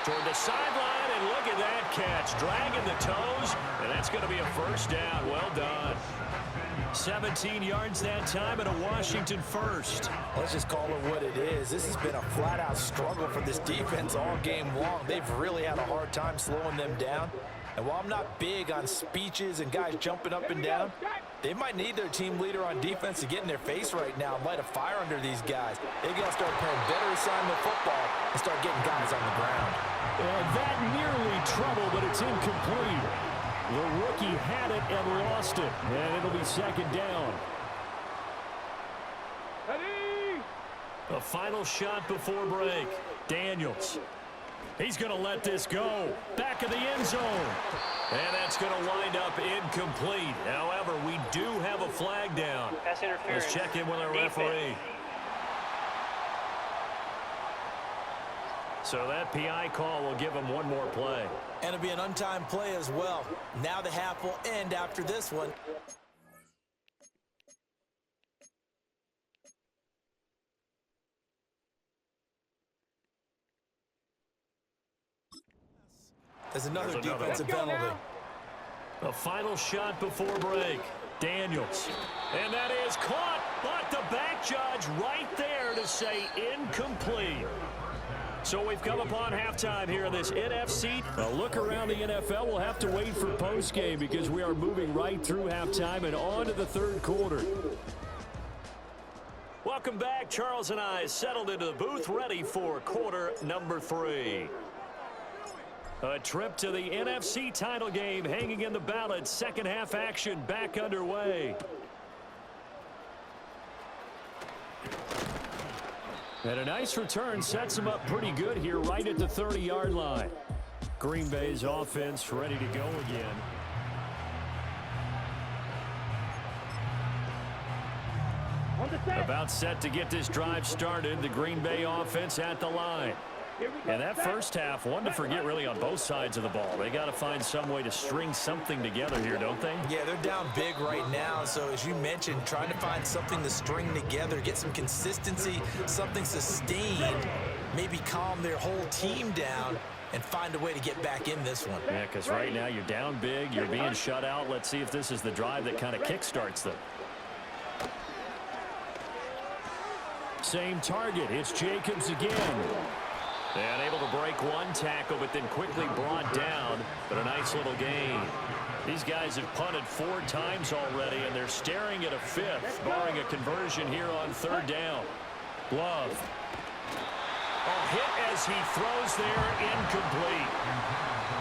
toward the sideline, and look at that catch. Dragging the toes, and that's going to be a first down. Well done. 17 yards that time and a Washington first. Let's just call it what it is. This has been a flat-out struggle for this defense all game long. They've really had a hard time slowing them down. And while I'm not big on speeches and guys jumping up and down, they might need their team leader on defense to get in their face right now and light a fire under these guys. They got to start playing better assignment football and start getting guys on the ground. And that nearly trouble, but it's incomplete. The rookie had it and lost it, and it'll be second down. Ready? A final shot before break. Daniels. He's going to let this go. Back of the end zone. And that's going to wind up incomplete. However, we do have a flag down. Pass interference. Let's check in with our referee. So that PI call will give him one more play. And it'll be an untimed play as well. Now the half will end after this one. There's another defensive penalty. A final shot before break. Daniels. And that is caught, but the back judge right there to say incomplete. So we've come upon halftime here in this NFC. A look around the NFL. We'll have to wait for postgame because we are moving right through halftime and on to the third quarter. Welcome back. Charles and I settled into the booth ready for quarter number 3. A trip to the NFC title game hanging in the balance. Second half action back underway. And a nice return sets him up pretty good here right at the 30-yard line. Green Bay's offense ready to go again. About set to get this drive started. The Green Bay offense at the line. And that first half, one to forget really on both sides of the ball. They got to find some way to string something together here, don't they? Yeah, they're down big right now. So as you mentioned, trying to find something to string together, get some consistency, something sustained, maybe calm their whole team down and find a way to get back in this one. Yeah, because right now you're down big, you're being shut out. Let's see if this is the drive that kind of kickstarts them. Same target. It's Jacobs again. And able to break one tackle, but then quickly brought down. But a nice little gain. These guys have punted 4 times already, and they're staring at a 5th, barring a conversion here on third down. Love. A hit as he throws there, incomplete.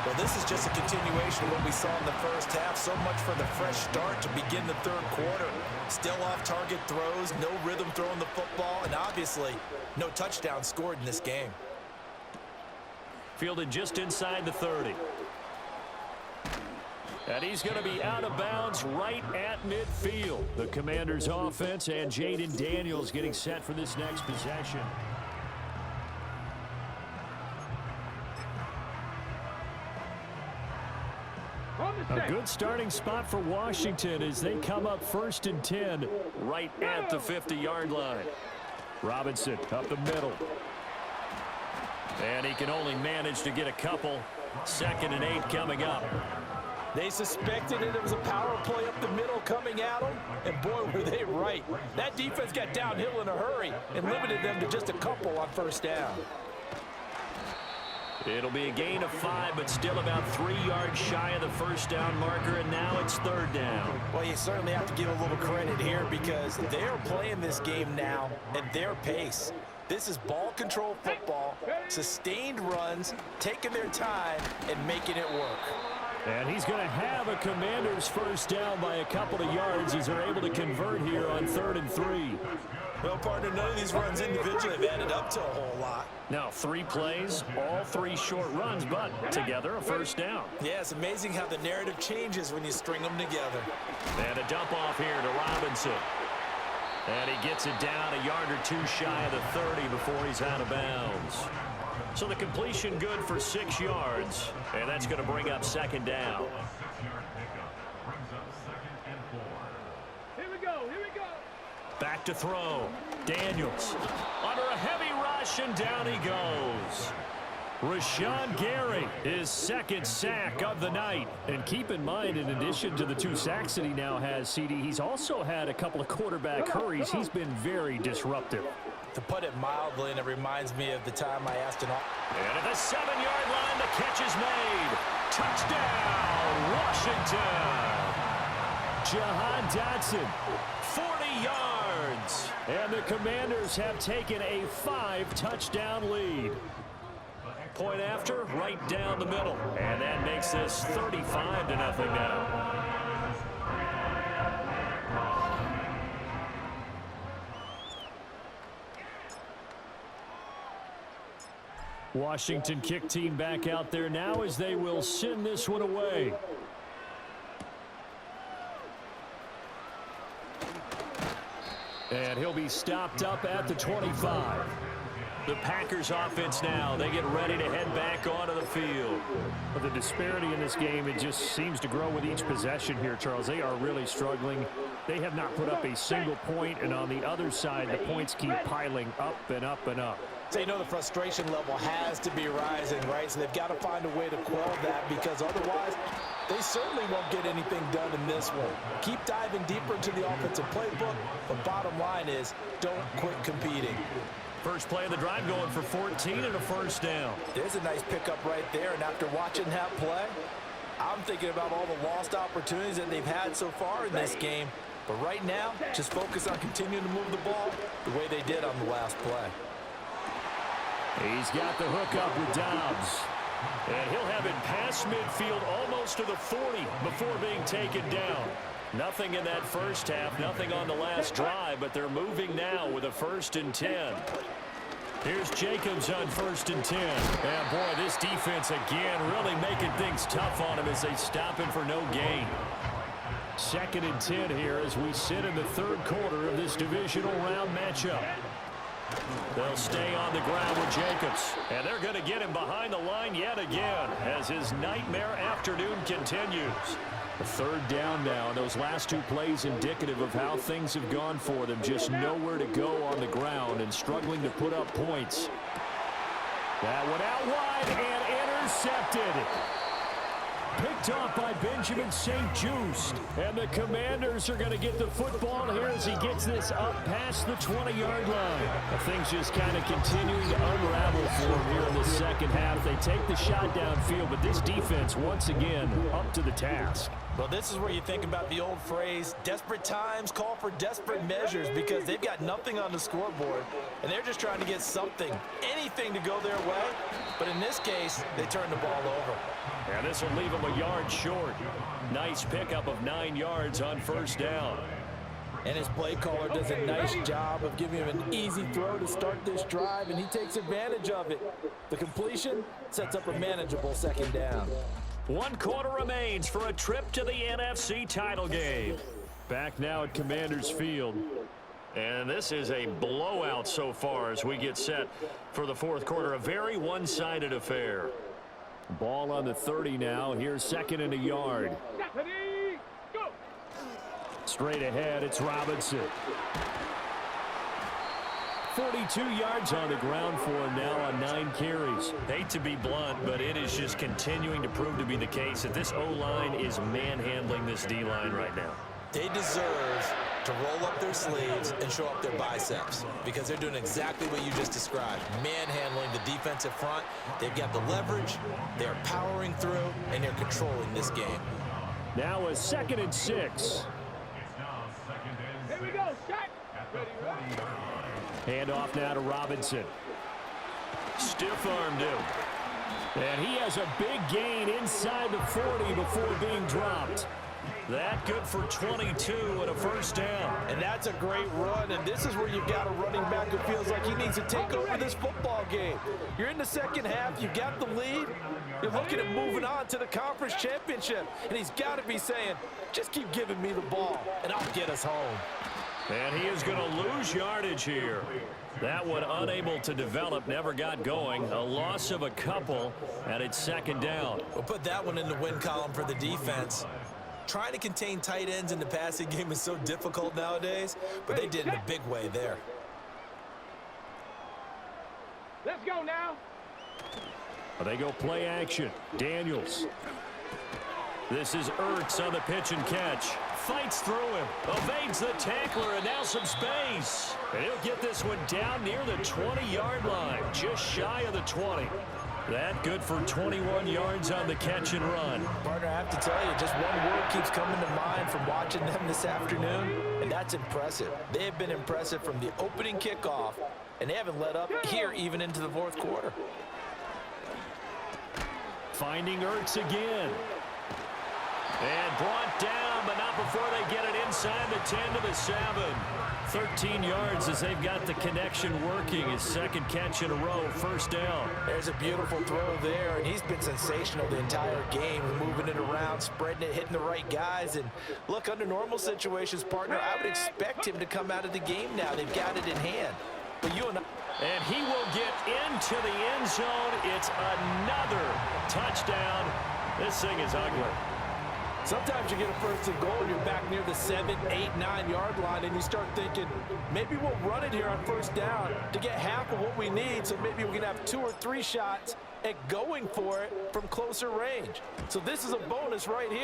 Well, this is just a continuation of what we saw in the first half. So much for the fresh start to begin the third quarter. Still off-target throws, no rhythm throwing the football, and obviously no touchdown scored in this game. Fielded just inside the 30. And he's going to be out of bounds right at midfield. The Commanders' offense and Jaden Daniels getting set for this next possession. A good starting spot for Washington as they come up 1st and 10 right at the 50-yard line. Robinson up the middle. And he can only manage to get a couple. 2nd and 8 coming up. They suspected it was a power play up the middle coming at them, and boy, were they right. That defense got downhill in a hurry and limited them to just a couple on first down. It'll be a gain of 5, but still about 3 yards shy of the first down marker, and now it's third down. Well, you certainly have to give a little credit here because they're playing this game now at their pace. This is ball control football, sustained runs, taking their time, and making it work. And he's going to have a Commanders first down by a couple of yards as they're able to convert here on 3rd and 3. Well, partner, none of these runs individually have added up to a whole lot. Now 3 plays, all 3 short runs, but together a first down. Yeah, it's amazing how the narrative changes when you string them together. And a dump off here to Robinson. And he gets it down a yard or 2 shy of the 30 before he's out of bounds. So the completion good for 6 yards, and that's going to bring up 2nd down. Here we go. Back to throw. Daniels under a heavy rush, and down he goes. Rashawn Gary, his second sack of the night. And keep in mind, in addition to the 2 sacks that he now has, CD, he's also had a couple of quarterback hurries. He's been very disruptive. To put it mildly, and it reminds me of the time I asked an... And at the 7-yard line, the catch is made. Touchdown, Washington. Jahan Dotson, 40 yards. And the Commanders have taken a 5-touchdown lead. Point after, right down the middle. And that makes this 35-0 now. Washington kick team back out there now as they will send this one away. And he'll be stopped up at the 25. The Packers offense now, they get ready to head back onto the field. But the disparity in this game, it just seems to grow with each possession here, Charles. They are really struggling. They have not put up a single point, and on the other side, the points keep piling up and up and up. So you know the frustration level has to be rising, right? So they've got to find a way to quell that, because otherwise they certainly won't get anything done in this one. Keep diving deeper into the offensive playbook, but bottom line is don't quit competing. First play of the drive going for 14 and a first down. There's a nice pickup right there, and after watching that play, I'm thinking about all the lost opportunities that they've had so far in this game. But right now, just focus on continuing to move the ball the way they did on the last play. He's got the hook up with Dobbs. And he'll have it past midfield almost to the 40 before being taken down. Nothing in that first half, nothing on the last drive, but they're moving now with a 1st and 10. Here's Jacobs on 1st and 10. And boy, this defense again really making things tough on him as they stop him for no gain. 2nd and 10 here as we sit in the 3rd quarter of this divisional round matchup. They'll stay on the ground with Jacobs. And they're going to get him behind the line yet again as his nightmare afternoon continues. A 3rd down now, and those last 2 plays indicative of how things have gone for them. Just nowhere to go on the ground and struggling to put up points. That one out wide and intercepted. Picked off by Benjamin St-Juste. And the Commanders are going to get the football here as he gets this up past the 20-yard line. Things just kind of continuing to unravel for him here in the second half. They take the shot downfield, but this defense, once again, up to the task. Well, this is where you think about the old phrase, desperate times call for desperate measures, because they've got nothing on the scoreboard, and they're just trying to get something, anything to go their way. But in this case, they turn the ball over. And this will leave them a yard short. Nice pickup of 9 yards on 1st down. And his play caller does a nice job of giving him an easy throw to start this drive, and he takes advantage of it. The completion sets up a manageable 2nd down. 1 quarter remains for a trip to the NFC title game. Back now at Commanders Field. And this is a blowout so far as we get set for the 4th quarter. A very one-sided affair. Ball on the 30 now. Here's 2nd and a yard. Go. Straight ahead, it's Robinson. 42 yards on the ground for him now on 9 carries. Hate to be blunt, but it is just continuing to prove to be the case that this O-line is manhandling this D-line right now. They deserve to roll up their sleeves and show up their biceps, because they're doing exactly what you just described, manhandling the defensive front. They've got the leverage, they're powering through, and they're controlling this game. Now a 2nd and 6. Here we go, shot. Ready. Hand off now to Robinson. Stiff-armed him. And he has a big gain inside the 40 before being dropped. That good for 22 and a 1st down. And that's a great run, and this is where you've got a running back who feels like he needs to take over this football game. You're in the second half, you got the lead, you're looking at moving on to the conference championship, and he's got to be saying, just keep giving me the ball, and I'll get us home. And he is going to lose yardage here. That one unable to develop, never got going. A loss of a couple, and it's 2nd down. We'll put that one in the win column for the defense. Trying to contain tight ends in the passing game is so difficult nowadays, but they did in a big way there. Let's go now. They go play action. Daniels. This is Ertz on the pitch and catch. Fights through him. Evades the tackler, and now some space. And he'll get this one down near the 20-yard line. Just shy of the 20. That good for 21 yards on the catch and run. Partner, I have to tell you, just one word keeps coming to mind from watching them this afternoon, and that's impressive. They have been impressive from the opening kickoff, and they haven't let up here even into the fourth quarter. Finding Ertz again. And brought down, but not before they get it inside the 10 to the 7. 13 yards as they've got the connection working. His second catch in a row, first down. There's a beautiful throw there, and he's been sensational the entire game, moving it around, spreading it, hitting the right guys. And look, under normal situations, partner, I would expect him to come out of the game now. They've got it in hand. But you and I... And he will get into the end zone. It's another touchdown. This thing is ugly. Sometimes you get a first and goal, and you're back near the 7, 8, 9-yard line, and you start thinking, maybe we'll run it here on first down to get half of what we need, so maybe we can have 2 or 3 shots at going for it from closer range. So this is a bonus right here.